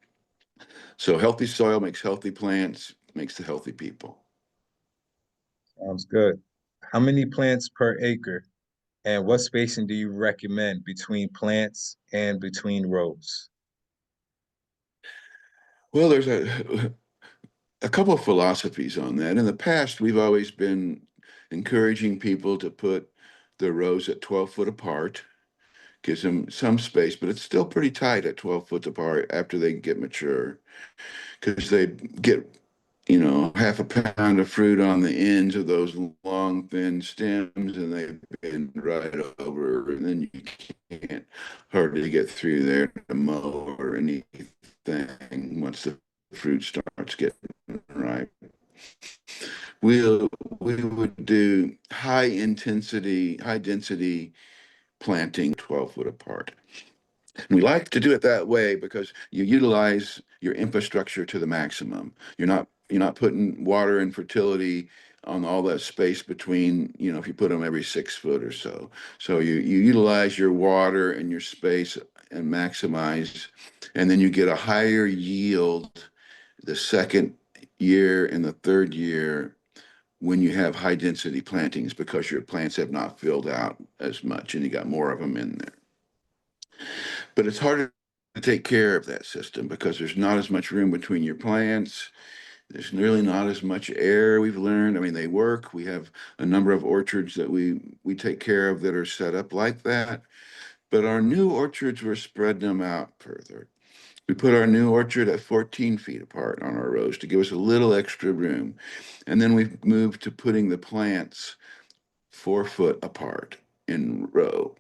So healthy soil makes healthy plants, makes the healthy people. Sounds good. How many plants per acre? And what spacing do you recommend between plants and between rows? Well, there's a couple of philosophies on that. In the past, we've always been encouraging people to put the rows at 12 foot apart, gives them some space, but it's still pretty tight at 12 foot apart after they get mature, because they get half a pound of fruit on the ends of those long, thin stems, and they bend right over, and then you can't hardly get through there to mow or anything once the fruit starts getting ripe. We would do high density planting 12 foot apart. And we like to do it that way because you utilize your infrastructure to the maximum. You're not putting water and fertility on all that space between, if you put them every 6 foot or so. So you utilize your water and your space and maximize, and then you get a higher yield the second year and the third year when you have high density plantings, because your plants have not filled out as much and you got more of them in there. But it's harder to take care of that system because there's not as much room between your plants. There's really not as much air, we've learned. I mean, they work. We have a number of orchards that we take care of that are set up like that. But our new orchards, we're spreading them out further. We put our new orchard at 14 feet apart on our rows to give us a little extra room. And then we've moved to putting the plants 4 foot apart in row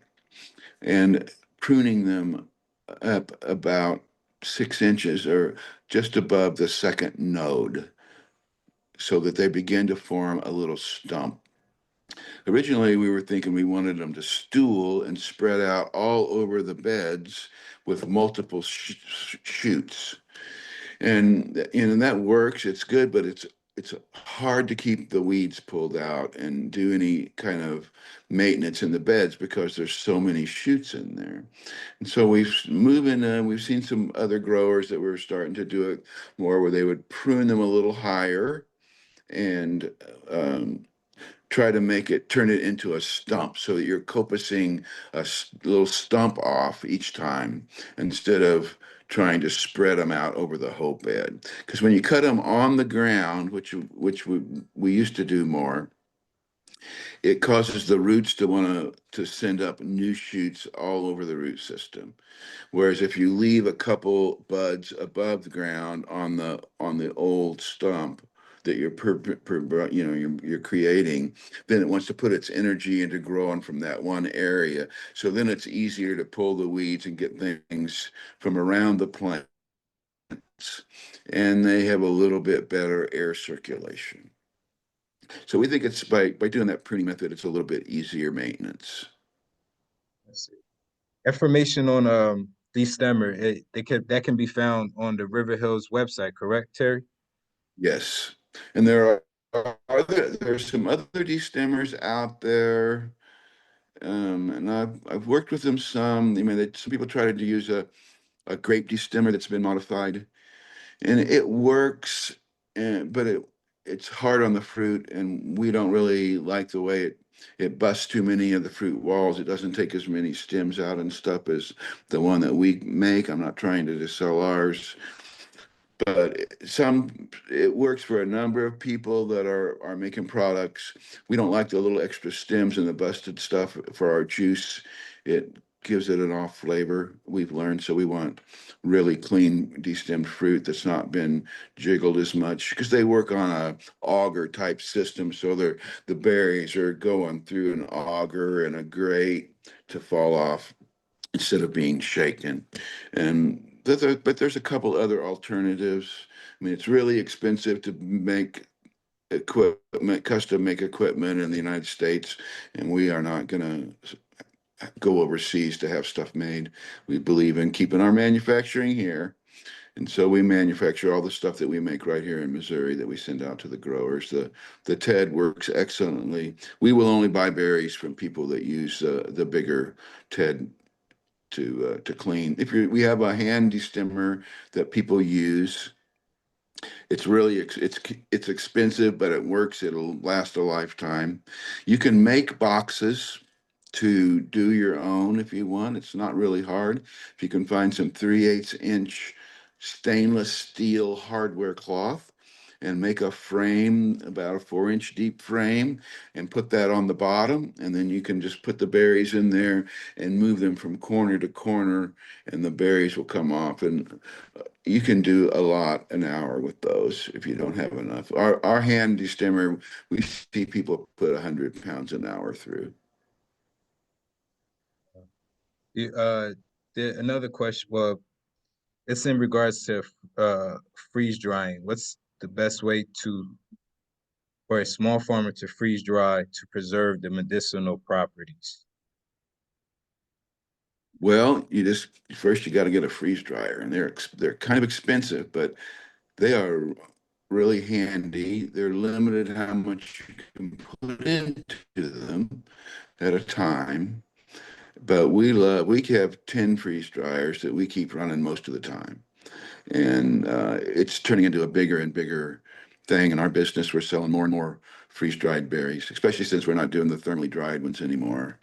and pruning them up about 6 inches or just above the second node so that they begin to form a little stump. Originally, we were thinking we wanted them to stool and spread out all over the beds with multiple shoots. And that works. It's good, but it's hard to keep the weeds pulled out and do any kind of maintenance in the beds because there's so many shoots in there. And so we've seen some other growers that were starting to do it more, where they would prune them a little higher and try to turn it into a stump, so that you're coppicing a little stump off each time instead of trying to spread them out over the whole bed. Because when you cut them on the ground, which we used to do more, it causes the roots to want to send up new shoots all over the root system. Whereas if you leave a couple buds above the ground on the old stump that you're creating, then it wants to put its energy into growing from that one area. So then it's easier to pull the weeds and get things from around the plants, and they have a little bit better air circulation. So we think it's by doing that pruning method, it's a little bit easier maintenance. Let's see. Information on destemmer, that can be found on the River Hills website, correct, Terry? Yes, and there's some other destemmers out there, and I've worked with them some. I mean, some people try to use a grape destemmer that's been modified, and it works, but it's hard on the fruit, and we don't really like the way it busts too many of the fruit walls. It doesn't take as many stems out and stuff as the one that we make. I'm not trying to just sell ours, but it works for a number of people that are making products. We don't like the little extra stems and the busted stuff for our juice. It gives it an off flavor, we've learned. So we want really clean destemmed fruit that's not been jiggled as much, because they work on a auger type system. So the berries are going through an auger and a grate to fall off instead of being shaken. And but there's a couple other alternatives. I mean, it's really expensive to make equipment, custom make equipment in the United States, and we are not going to go overseas to have stuff made. We believe in keeping our manufacturing here. And so we manufacture all the stuff that we make right here in Missouri that we send out to the growers. The TED works excellently. We will only buy berries from people that use the bigger TED to clean. We have a hand destemmer that people use. It's really it's expensive, but it works. It'll last a lifetime. You can make boxes to do your own if you want. It's not really hard. If you can find some 3/8 inch stainless steel hardware cloth and make a frame, about a 4 inch deep frame, and put that on the bottom, and then you can just put the berries in there and move them from corner to corner, and the berries will come off. And you can do a lot an hour with those if you don't have enough. Our hand destemmer, we see people put 100 pounds an hour through. Another question. Well, it's in regards to freeze drying. What's the best way for a small farmer to freeze dry to preserve the medicinal properties? Well, you got to get a freeze dryer, and they're kind of expensive, but they are really handy. They're limited how much you can put into them at a time. But we have 10 freeze dryers that we keep running most of the time. And it's turning into a bigger and bigger thing in our business. We're selling more and more freeze dried berries, especially since we're not doing the thermally dried ones anymore,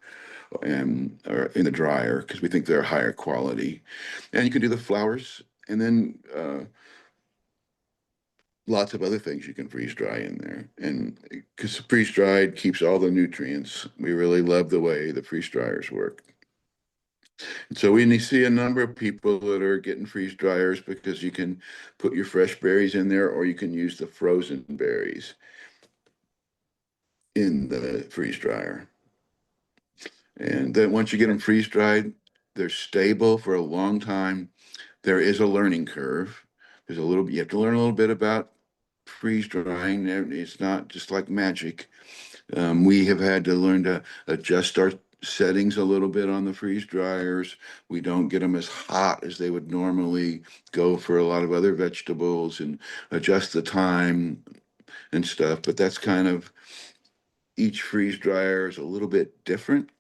and or in the dryer, because we think they're higher quality. And you can do the flowers, and then lots of other things you can freeze dry in there. And because freeze dried keeps all the nutrients, we really love the way the freeze dryers work. So we see a number of people that are getting freeze dryers because you can put your fresh berries in there, or you can use the frozen berries in the freeze dryer. And then once you get them freeze dried, they're stable for a long time. There is a learning curve. You have to learn a little bit about freeze drying. It's not just like magic. We have had to learn to adjust our settings a little bit on the freeze dryers. We don't get them as hot as they would normally go for a lot of other vegetables, and adjust the time and stuff. But that's kind of, each freeze dryer is a little bit different.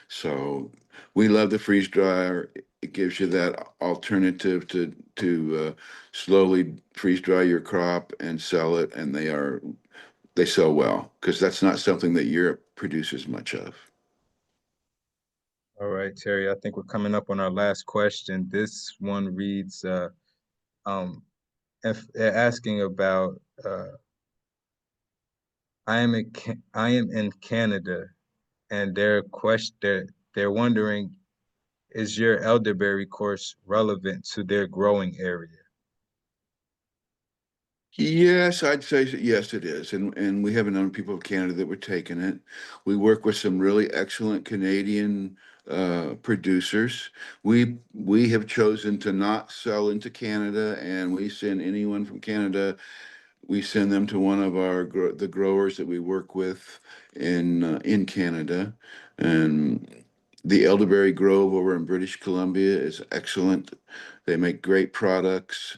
So we love the freeze dryer. It gives you that alternative to slowly freeze dry your crop and sell it, and they sell well, because that's not something that Europe produces much of. All right, Terry, I think we're coming up on our last question. This one reads, um, if asking about, I am in Canada, and they're wondering, is your elderberry course relevant to their growing area? Yes, I'd say yes, it is. And we have a number of people of Canada that were taking it. We work with some really excellent Canadian producers. We have chosen to not sell into Canada, and we send anyone from Canada, we send them to one of the growers that we work with in Canada. And the Elderberry Grove over in British Columbia is excellent. They make great products.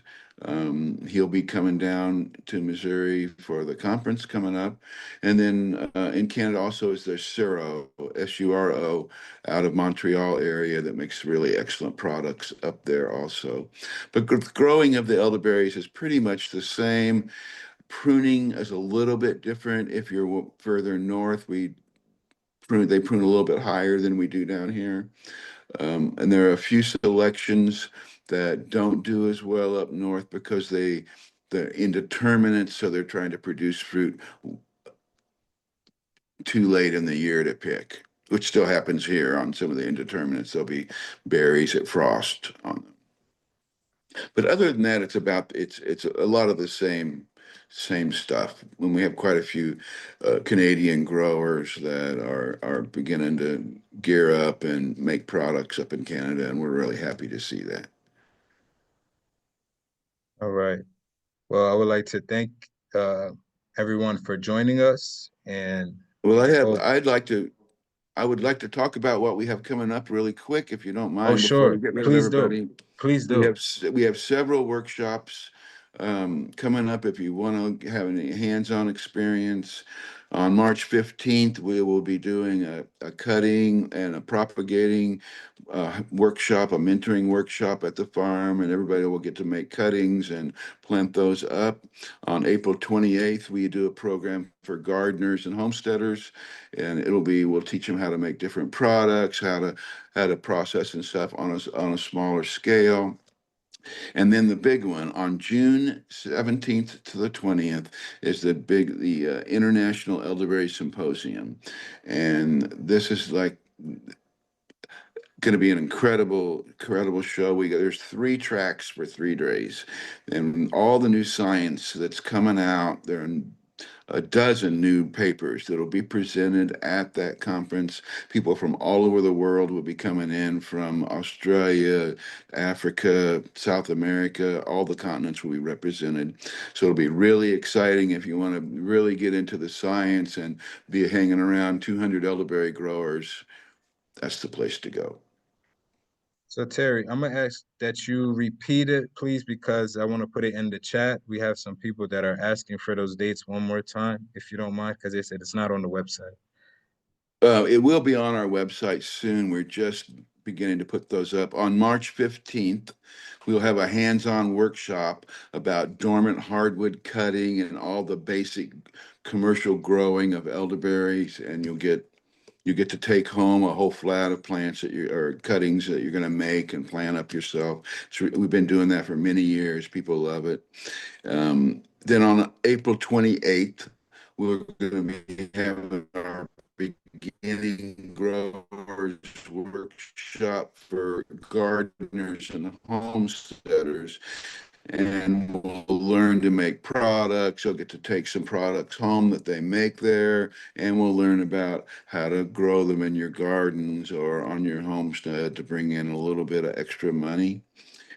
He'll be coming down to Missouri for the conference coming up. And then in Canada also is there's Suro, Suro, out of Montreal area that makes really excellent products up there also. But growing of the elderberries is pretty much the same. Pruning is a little bit different. If you're further north, they prune a little bit higher than we do down here. And there are a few selections that don't do as well up north because they're indeterminate, so they're trying to produce fruit too late in the year to pick, which still happens here on some of the indeterminates. There'll be berries at frost on them. But other than that, it's a lot of the same stuff. When we have quite a few Canadian growers that are beginning to gear up and make products up in Canada, and we're really happy to see that. All right. Well, I would like to thank uh, everyone for joining us, and Well, hope. I would like to talk about what we have coming up really quick, if you don't Oh, mind, before we sure. get rid of Please do. everybody. Please We do. have several workshops coming up. If you want to have any hands-on experience, on March 15th, we will be doing a cutting and a propagating workshop, a mentoring workshop at the farm, and everybody will get to make cuttings and plant those up. On April 28th, we do a program for gardeners and homesteaders, and we'll teach them how to make different products, how to process and stuff on a smaller scale. And then the big one on June 17th to the 20th is the International Elderberry Symposium. And this is like going to be an incredible show. There's 3 tracks for 3 days, and all the new science that's coming out. There are a dozen new papers that'll be presented at that conference. People from all over the world will be coming in from Australia, Africa, South America, all the continents will be represented. So it'll be really exciting if you want to really get into the science and be hanging around 200 elderberry growers. That's the place to go. So Terry, I'm gonna ask that you repeat it, please, because I want to put it in the chat. We have some people that are asking for those dates one more time, if you don't mind, because they said it's not on the website. It will be on our website soon. We're just beginning to put those up. On March 15th, we'll have a hands-on workshop about dormant hardwood cutting and all the basic commercial growing of elderberries, and you get to take home a whole flat of plants or cuttings that you're going to make and plant up yourself. So we've been doing that for many years. People love it. Then on April 28th, we're going to be having our beginning growers workshop for gardeners and homesteaders, and we'll learn to make products. You'll get to take some products home that they make there, and we'll learn about how to grow them in your gardens or on your homestead to bring in a little bit of extra money.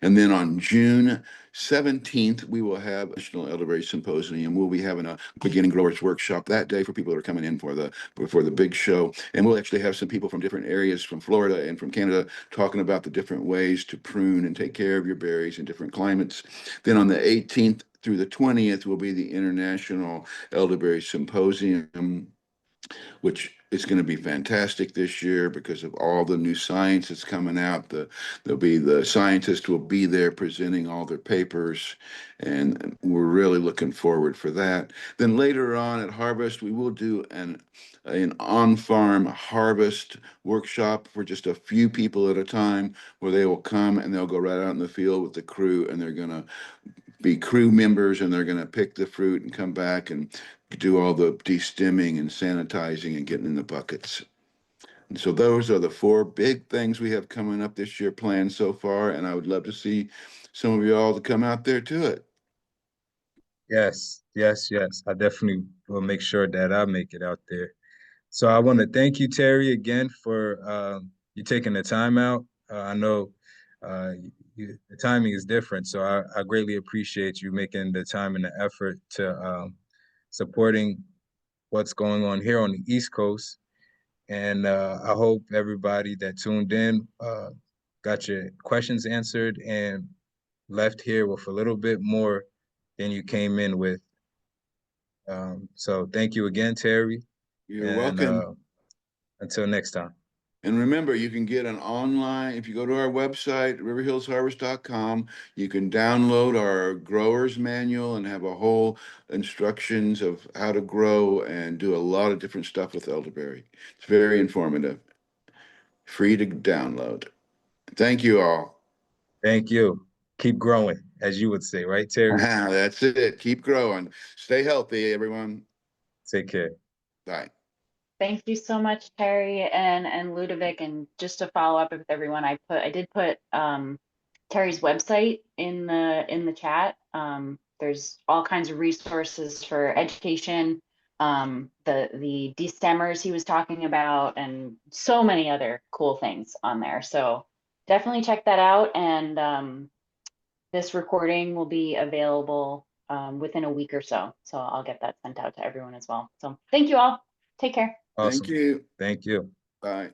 And then on June 17th, we will have National Elderberry Symposium. We'll be having a beginning growers workshop that day for people that are coming in for the big show. And we'll actually have some people from different areas from Florida and from Canada talking about the different ways to prune and take care of your berries in different climates. Then on the 18th through the 20th will be the International Elderberry Symposium, which It's going to be fantastic this year because of all the new science that's coming out. The scientists will be there presenting all their papers, and we're really looking forward for that. Then later on at Harvest, we will do an on-farm harvest workshop for just a few people at a time, where they will come and they'll go right out in the field with the crew, and they're going to be crew members, and they're going to pick the fruit and come back and do all the de-stemming and sanitizing and getting in the buckets. And so those are the 4 big things we have coming up this year planned so far, and I would love to see some of you all to come out there to it. Yes, yes, yes. I definitely will make sure that I make it out there. So I want to thank you, Terry, again for you taking the time out. I know the timing is different, so I greatly appreciate you making the time and the effort to supporting what's going on here on the East Coast. And I hope everybody that tuned in got your questions answered and left here with a little bit more than you came in with. So thank you again, Terry. You're And welcome. until next time. And remember, you can get an online, if you go to our website, riverhillsharvest.com, you can download our grower's manual and have a whole instructions of how to grow and do a lot of different stuff with elderberry. It's very informative, free to download. Thank you all. Thank you. Keep growing, as you would say, right, Terry? That's it. Keep growing. Stay healthy, everyone. Take care. Bye. Thank you so much, Terry and Ludovic. And just to follow up with everyone, I did put Terry's website in the chat. There's all kinds of resources for education, the de-stemmers he was talking about, and so many other cool things on there. So definitely check that out. And this recording will be available within a week or so. So I'll get that sent out to everyone as well. So thank you all. Take care. Thank Awesome. you. Thank you. Bye.